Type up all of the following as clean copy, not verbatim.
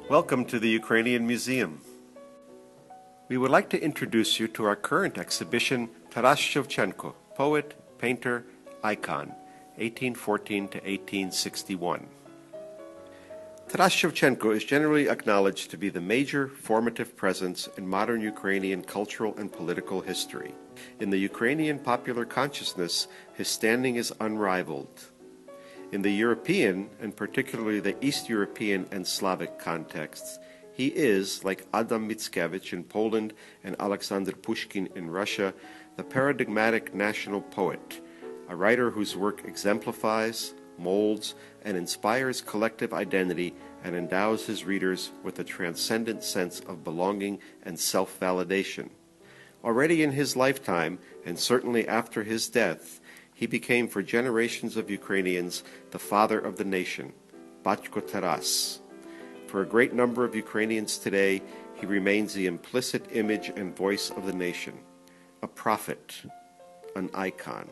Welcome to the Ukrainian Museum. We would like to introduce you to our current exhibition, Taras Shevchenko, poet, painter, icon, 1814 to 1861. Taras Shevchenko is generally acknowledged to be the major formative presence in modern Ukrainian cultural and political history. In the Ukrainian popular consciousness, his standing is unrivaled. In the European, and particularly the East European and Slavic contexts, he is, like Adam Mickiewicz in Poland and Alexander Pushkin in Russia, the paradigmatic national poet, a writer whose work exemplifies, molds, and inspires collective identity and endows his readers with a transcendent sense of belonging and self-validation. Already in his lifetime, and certainly after his death, he became for generations of Ukrainians the father of the nation, Batko Taras. For a great number of Ukrainians today, he remains the implicit image and voice of the nation, a prophet, an icon.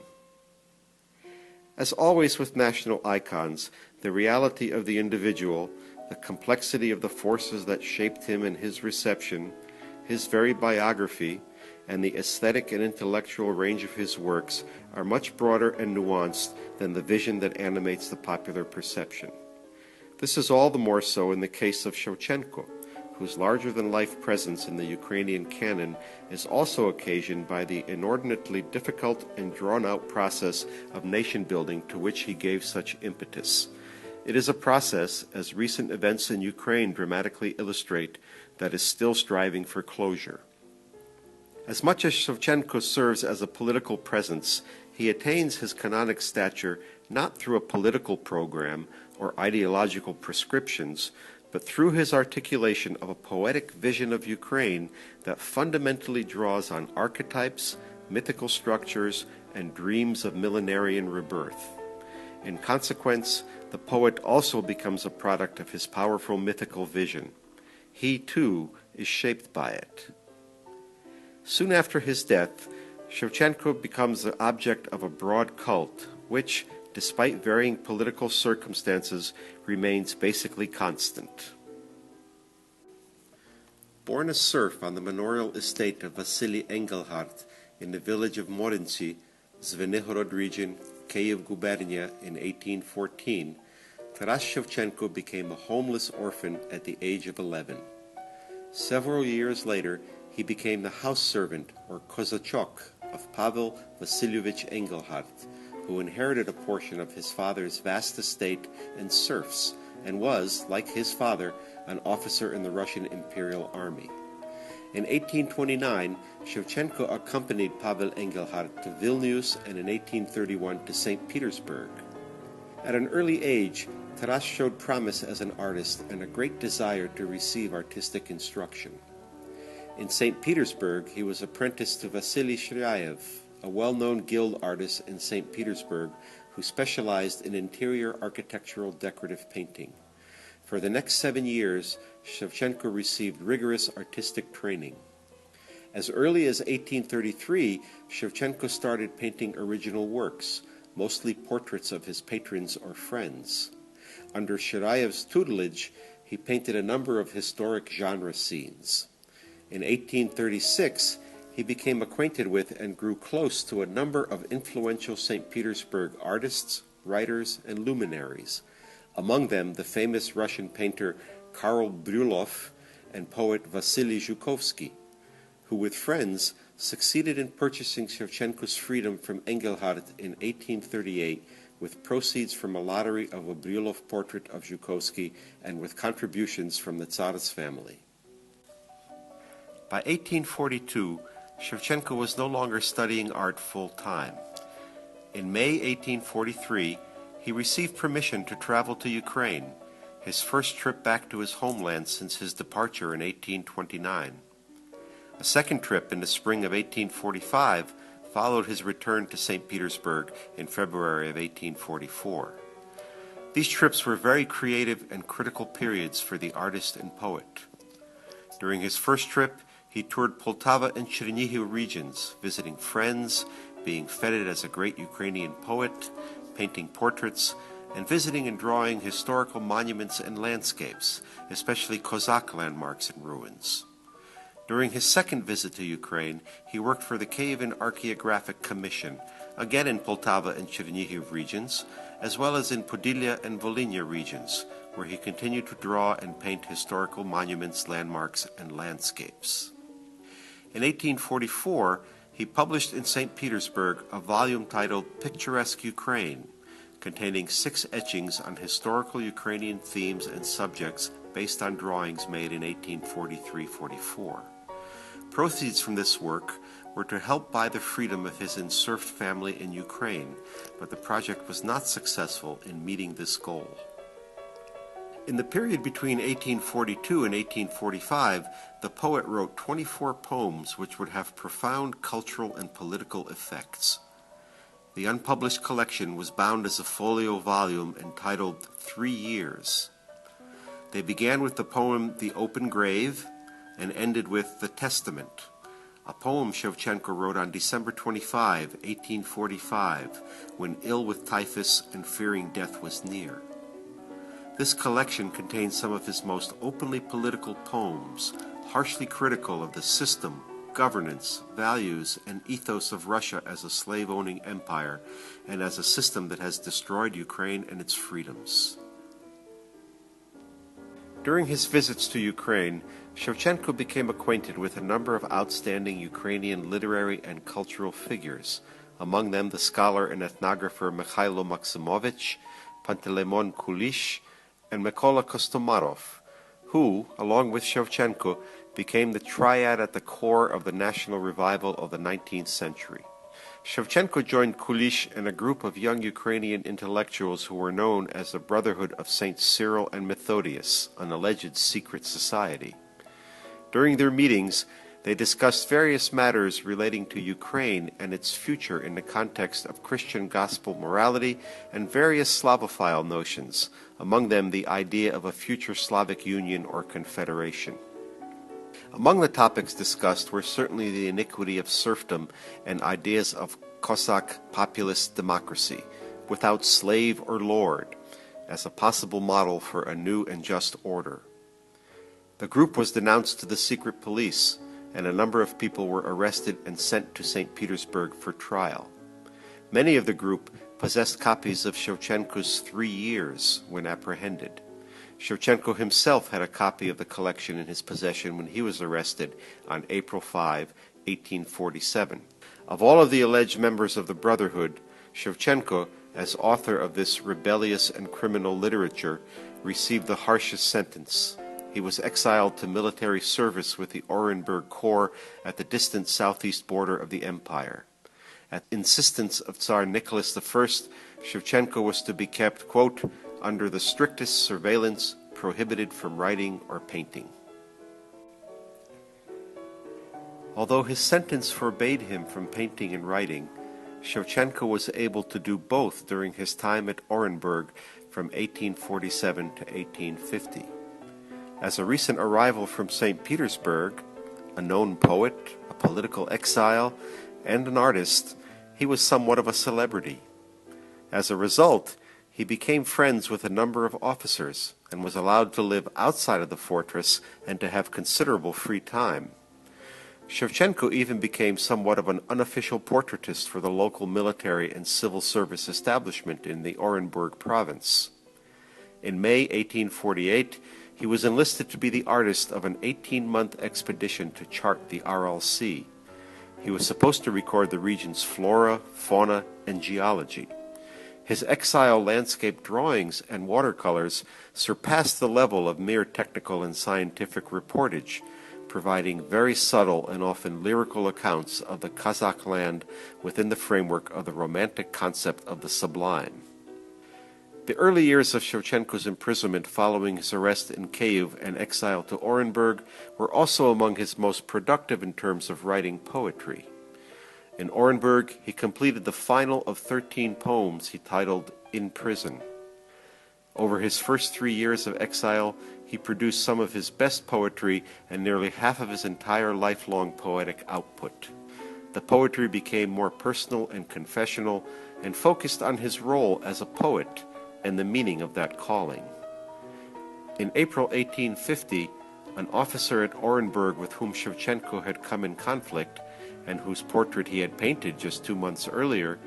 As always with national icons, the reality of the individual, the complexity of the forces that shaped him and his reception, his very biography, and the aesthetic and intellectual range of his works are much broader and nuanced than the vision that animates the popular perception. This is all the more so in the case of Shevchenko, whose larger-than-life presence in the Ukrainian canon is also occasioned by the inordinately difficult and drawn-out process of nation-building to which he gave such impetus. It is a process, as recent events in Ukraine dramatically illustrate, that is still striving for closure. As much as Shevchenko serves as a political presence, he attains his canonic stature not through a political program or ideological prescriptions, but through his articulation of a poetic vision of Ukraine that fundamentally draws on archetypes, mythical structures, and dreams of millenarian rebirth. In consequence, the poet also becomes a product of his powerful mythical vision. He, too, is shaped by it. Soon after his death, Shevchenko becomes the object of a broad cult, which, despite varying political circumstances, remains basically constant. Born a serf on the manorial estate of Vasily Engelhardt in the village of Morinci, Zvenigorod region, Kiev gubernia, in 1814, Taras Shevchenko became a homeless orphan at the age of 11. Several years later, he became the house servant, or kozachok, of Pavel Vasilyevich Engelhardt, who inherited a portion of his father's vast estate and serfs, and was, like his father, an officer in the Russian Imperial Army. In 1829, Shevchenko accompanied Pavel Engelhardt to Vilnius and in 1831 to St. Petersburg. At an early age, Taras showed promise as an artist and a great desire to receive artistic instruction. In St. Petersburg, he was apprenticed to Vasily Shiryaev, a well-known guild artist in St. Petersburg who specialized in interior architectural decorative painting. For the next 7 years, Shevchenko received rigorous artistic training. As early as 1833, Shevchenko started painting original works, mostly portraits of his patrons or friends. Under Shiraev's tutelage, he painted a number of historic genre scenes. In 1836, he became acquainted with and grew close to a number of influential St. Petersburg artists, writers, and luminaries, among them the famous Russian painter Karl Bryullov and poet Vasily Zhukovsky, who with friends succeeded in purchasing Shevchenko's freedom from Engelhardt in 1838 with proceeds from a lottery of a Bryullov portrait of Zhukovsky and with contributions from the Tsar's family. By 1842, Shevchenko was no longer studying art full-time. In May 1843, he received permission to travel to Ukraine, his first trip back to his homeland since his departure in 1829. A second trip in the spring of 1845 followed his return to St. Petersburg in February of 1844. These trips were very creative and critical periods for the artist and poet. During his first trip, he toured Poltava and Chernihiv regions, visiting friends, being feted as a great Ukrainian poet, painting portraits, and visiting and drawing historical monuments and landscapes, especially Cossack landmarks and ruins. During his second visit to Ukraine, he worked for the Kievan Archaeographic Commission, again in Poltava and Chernihiv regions, as well as in Podylia and Volhynia regions, where he continued to draw and paint historical monuments, landmarks, and landscapes. In 1844, he published in St. Petersburg a volume titled Picturesque Ukraine, containing 6 etchings on historical Ukrainian themes and subjects based on drawings made in 1843-44. Proceeds from this work were to help buy the freedom of his enserfed family in Ukraine, but the project was not successful in meeting this goal. In the period between 1842 and 1845, the poet wrote 24 poems which would have profound cultural and political effects. The unpublished collection was bound as a folio volume entitled 3 Years. They began with the poem The Open Grave and ended with The Testament, a poem Shevchenko wrote on December 25, 1845, when ill with typhus and fearing death was near. This collection contains some of his most openly political poems, harshly critical of the system, governance, values, and ethos of Russia as a slave-owning empire and as a system that has destroyed Ukraine and its freedoms. During his visits to Ukraine, Shevchenko became acquainted with a number of outstanding Ukrainian literary and cultural figures, among them the scholar and ethnographer Mikhailo Maximovich, Pantelemon Kulish, and Mykola Kostomarov, who, along with Shevchenko, became the triad at the core of the national revival of the 19th century. Shevchenko joined Kulish and a group of young Ukrainian intellectuals who were known as the Brotherhood of Saints Cyril and Methodius, an alleged secret society. During their meetings, they discussed various matters relating to Ukraine and its future in the context of Christian gospel morality and various Slavophile notions, among them the idea of a future Slavic union or confederation. Among the topics discussed were certainly the iniquity of serfdom and ideas of Cossack populist democracy, without slave or lord, as a possible model for a new and just order. The group was denounced to the secret police, and a number of people were arrested and sent to St. Petersburg for trial. Many of the group possessed copies of Shevchenko's 3 Years when apprehended. Shevchenko himself had a copy of the collection in his possession when he was arrested on April 5, 1847. Of all of the alleged members of the Brotherhood, Shevchenko, as author of this rebellious and criminal literature, received the harshest sentence. He was exiled to military service with the Orenburg Corps at the distant southeast border of the empire. At the insistence of Tsar Nicholas I, Shevchenko was to be kept, quote, under the strictest surveillance, prohibited from writing or painting. Although his sentence forbade him from painting and writing, Shevchenko was able to do both during his time at Orenburg from 1847 to 1850. As a recent arrival from St. Petersburg, a known poet, a political exile, and an artist, he was somewhat of a celebrity. As a result, he became friends with a number of officers and was allowed to live outside of the fortress and to have considerable free time. Shevchenko even became somewhat of an unofficial portraitist for the local military and civil service establishment in the Orenburg province. In May 1848, he was enlisted to be the artist of an 18-month expedition to chart the Aral Sea. He was supposed to record the region's flora, fauna, and geology. His exile landscape drawings and watercolors surpassed the level of mere technical and scientific reportage, providing very subtle and often lyrical accounts of the Kazakh land within the framework of the romantic concept of the sublime. The early years of Shevchenko's imprisonment following his arrest in Kyiv and exile to Orenburg were also among his most productive in terms of writing poetry. In Orenburg, he completed the final of 13 poems he titled In Prison. Over his first 3 years of exile, he produced some of his best poetry and nearly half of his entire lifelong poetic output. The poetry became more personal and confessional and focused on his role as a poet and the meaning of that calling. In April 1850, an officer at Orenburg with whom Shevchenko had come in conflict, and whose portrait he had painted just 2 months earlier,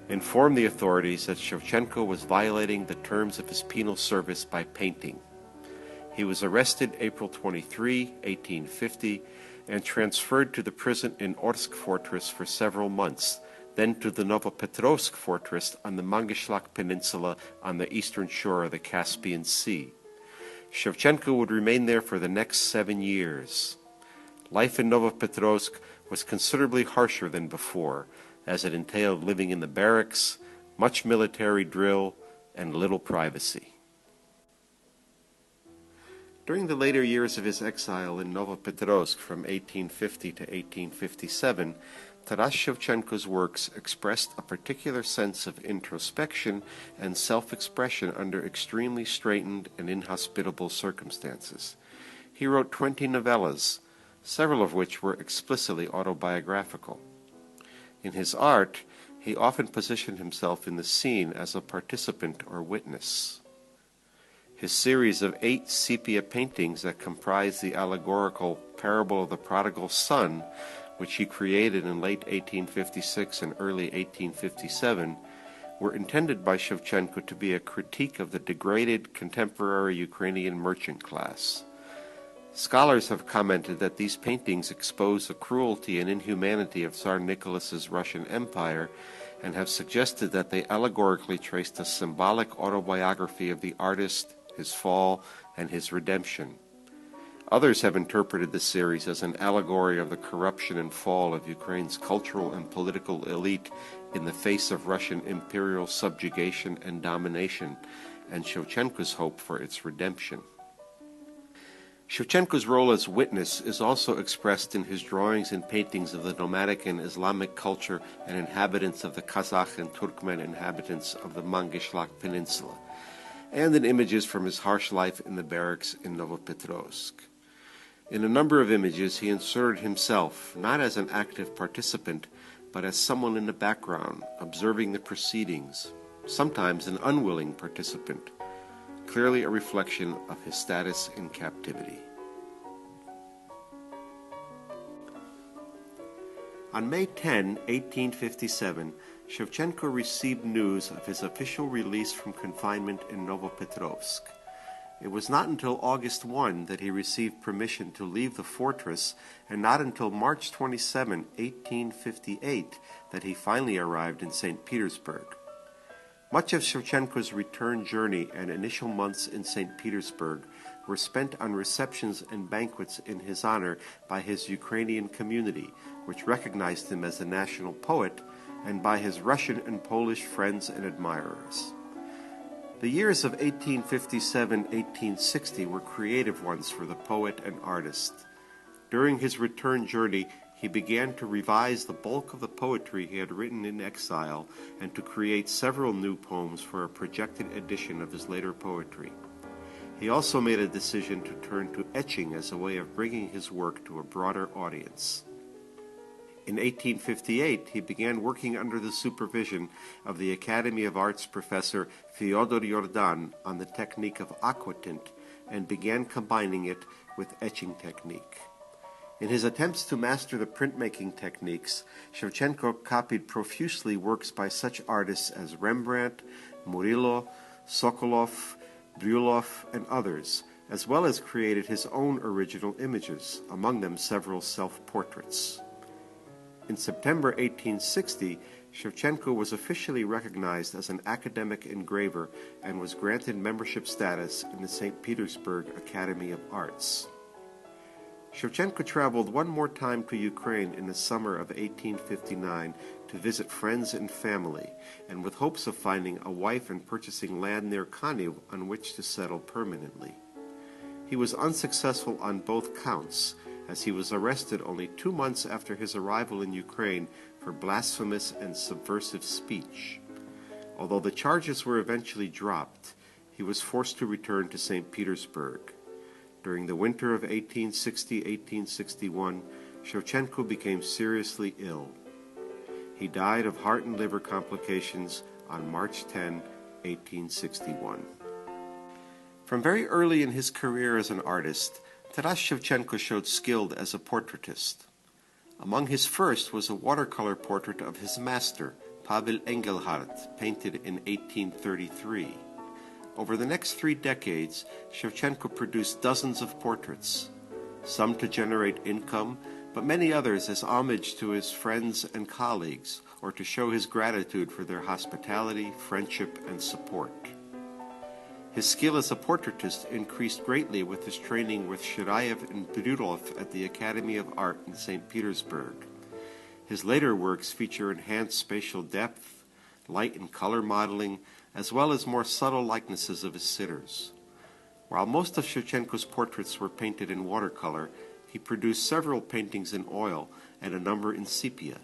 informed the authorities that Shevchenko was violating the terms of his penal service by painting. He was arrested April 23, 1850, and transferred to the prison in Orsk Fortress for several months, then to the Novopetrovsk Fortress on the Mangishlak Peninsula on the eastern shore of the Caspian Sea. Shevchenko would remain there for the next 7 years. Life in Novopetrovsk was considerably harsher than before, as it entailed living in the barracks, much military drill, and little privacy. During the later years of his exile in Novopetrovsk from 1850 to 1857, Taras Shevchenko's works expressed a particular sense of introspection and self-expression under extremely straitened and inhospitable circumstances. He wrote 20 novellas, several of which were explicitly autobiographical. In his art, he often positioned himself in the scene as a participant or witness. His series of 8 sepia paintings that comprise the allegorical Parable of the Prodigal Son, which he created in late 1856 and early 1857, were intended by Shevchenko to be a critique of the degraded contemporary Ukrainian merchant class. Scholars have commented that these paintings expose the cruelty and inhumanity of Tsar Nicholas's Russian Empire, and have suggested that they allegorically traced a symbolic autobiography of the artist, his fall, and his redemption. Others have interpreted the series as an allegory of the corruption and fall of Ukraine's cultural and political elite in the face of Russian imperial subjugation and domination, and Shevchenko's hope for its redemption. Shevchenko's role as witness is also expressed in his drawings and paintings of the nomadic and Islamic culture and inhabitants of the Kazakh and Turkmen inhabitants of the Mangishlak Peninsula, and in images from his harsh life in the barracks in Novopetrovsk. In a number of images, he inserted himself, not as an active participant, but as someone in the background, observing the proceedings, sometimes an unwilling participant, clearly a reflection of his status in captivity. On May 10, 1857, Shevchenko received news of his official release from confinement in Novopetrovsk. It was not until August 1 that he received permission to leave the fortress, and not until March 27, 1858, that he finally arrived in St. Petersburg. Much of Shevchenko's return journey and initial months in St. Petersburg were spent on receptions and banquets in his honor by his Ukrainian community, which recognized him as a national poet, and by his Russian and Polish friends and admirers. The years of 1857-1860 were creative ones for the poet and artist. During his return journey, he began to revise the bulk of the poetry he had written in exile and to create several new poems for a projected edition of his later poetry. He also made a decision to turn to etching as a way of bringing his work to a broader audience. In 1858, he began working under the supervision of the Academy of Arts professor Fyodor Yordan on the technique of aquatint and began combining it with etching technique. In his attempts to master the printmaking techniques, Shevchenko copied profusely works by such artists as Rembrandt, Murillo, Sokolov, Bryullov, and others, as well as created his own original images, among them several self-portraits. In September 1860, Shevchenko was officially recognized as an academic engraver and was granted membership status in the St. Petersburg Academy of Arts. Shevchenko traveled one more time to Ukraine in the summer of 1859 to visit friends and family, and with hopes of finding a wife and purchasing land near Kaniv on which to settle permanently. He was unsuccessful on both counts, as he was arrested only 2 months after his arrival in Ukraine for blasphemous and subversive speech. Although the charges were eventually dropped, he was forced to return to St. Petersburg. During the winter of 1860-1861, Shevchenko became seriously ill. He died of heart and liver complications on March 10, 1861. From very early in his career as an artist, Taras Shevchenko showed skill as a portraitist. Among his first was a watercolor portrait of his master, Pavel Engelhardt, painted in 1833. Over the next 3 decades, Shevchenko produced dozens of portraits, some to generate income, but many others as homage to his friends and colleagues, or to show his gratitude for their hospitality, friendship, and support. His skill as a portraitist increased greatly with his training with Shirayev and Brudolf at the Academy of Art in St. Petersburg. His later works feature enhanced spatial depth, light and color modeling, as well as more subtle likenesses of his sitters. While most of Shevchenko's portraits were painted in watercolor, he produced several paintings in oil and a number in sepia,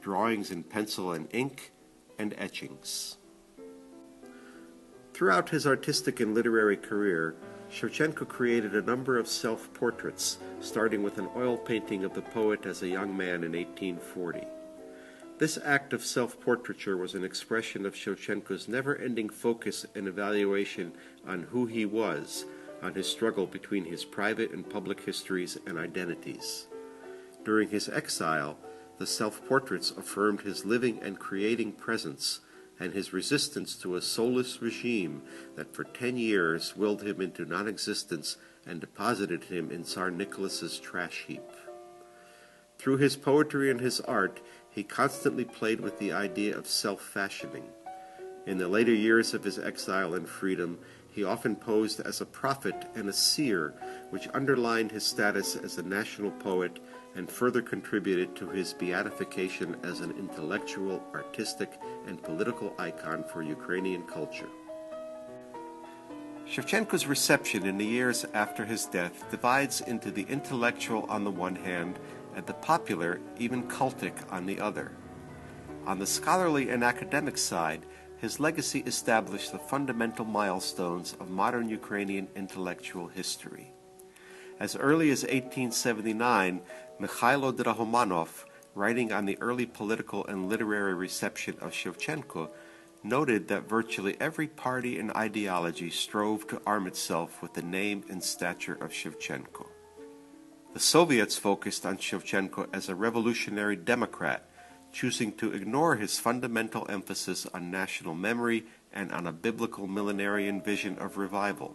drawings in pencil and ink, and etchings. Throughout his artistic and literary career, Shevchenko created a number of self-portraits, starting with an oil painting of the poet as a young man in 1840. This act of self-portraiture was an expression of Shevchenko's never-ending focus and evaluation on who he was, on his struggle between his private and public histories and identities. During his exile, the self-portraits affirmed his living and creating presence, and his resistance to a soulless regime that for 10 years willed him into non-existence and deposited him in Tsar Nicholas's trash heap. Through his poetry and his art, he constantly played with the idea of self-fashioning. In the later years of his exile and freedom, he often posed as a prophet and a seer, which underlined his status as a national poet and further contributed to his beatification as an intellectual, artistic, and political icon for Ukrainian culture. Shevchenko's reception in the years after his death divides into the intellectual on the one hand and the popular, even cultic, on the other. On the scholarly and academic side, his legacy established the fundamental milestones of modern Ukrainian intellectual history. As early as 1879, Mikhailo Drahomanov, writing on the early political and literary reception of Shevchenko, noted that virtually every party and ideology strove to arm itself with the name and stature of Shevchenko. The Soviets focused on Shevchenko as a revolutionary democrat, choosing to ignore his fundamental emphasis on national memory and on a biblical millenarian vision of revival.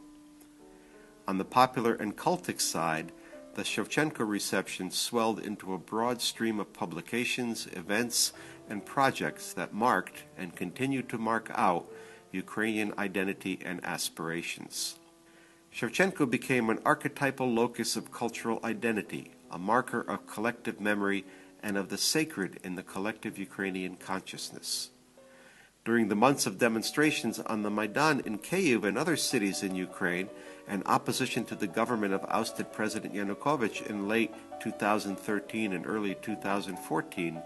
On the popular and cultic side, the Shevchenko reception swelled into a broad stream of publications, events, and projects that marked and continue to mark out Ukrainian identity and aspirations. Shevchenko became an archetypal locus of cultural identity, a marker of collective memory and of the sacred in the collective Ukrainian consciousness. During the months of demonstrations on the Maidan in Kyiv and other cities in Ukraine, and opposition to the government of ousted President Yanukovych in late 2013 and early 2014,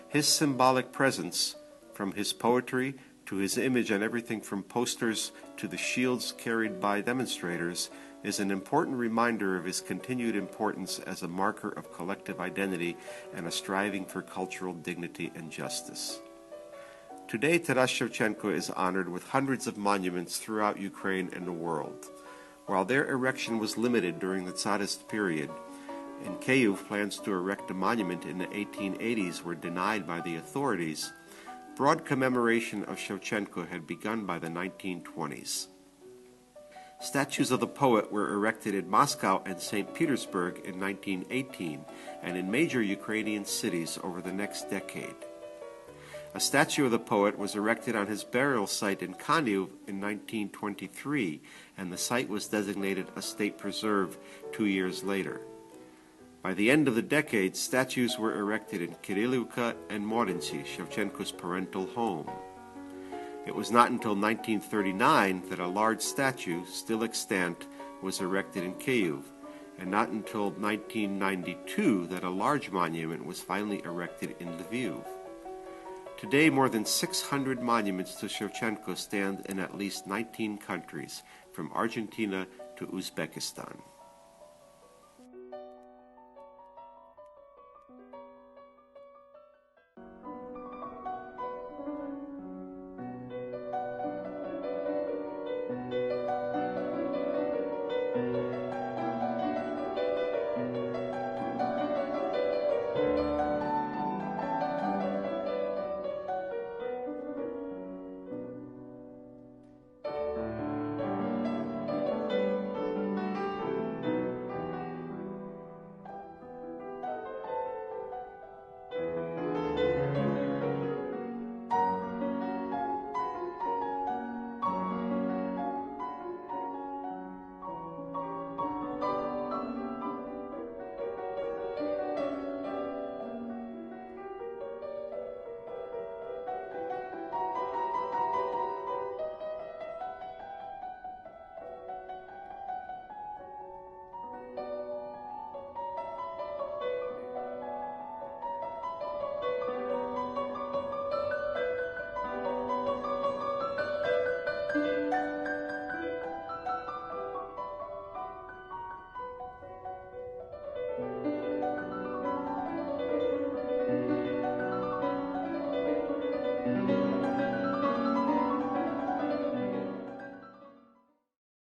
his symbolic presence, from his poetry to his image on everything from posters to the shields carried by demonstrators, is an important reminder of his continued importance as a marker of collective identity and a striving for cultural dignity and justice. Today, Taras Shevchenko is honored with hundreds of monuments throughout Ukraine and the world. While their erection was limited during the Tsarist period, and Kyiv plans to erect a monument in the 1880s were denied by the authorities, broad commemoration of Shevchenko had begun by the 1920s. Statues of the poet were erected in Moscow and St. Petersburg in 1918 and in major Ukrainian cities over the next decade. A statue of the poet was erected on his burial site in Kaniv in 1923, and the site was designated a state preserve 2 years later. By the end of the decade, statues were erected in Kirillivka and Morinci, Shevchenko's parental home. It was not until 1939 that a large statue, still extant, was erected in Kyiv, and not until 1992 that a large monument was finally erected in Lviv. Today, more than 600 monuments to Shevchenko stand in at least 19 countries, from Argentina to Uzbekistan. you.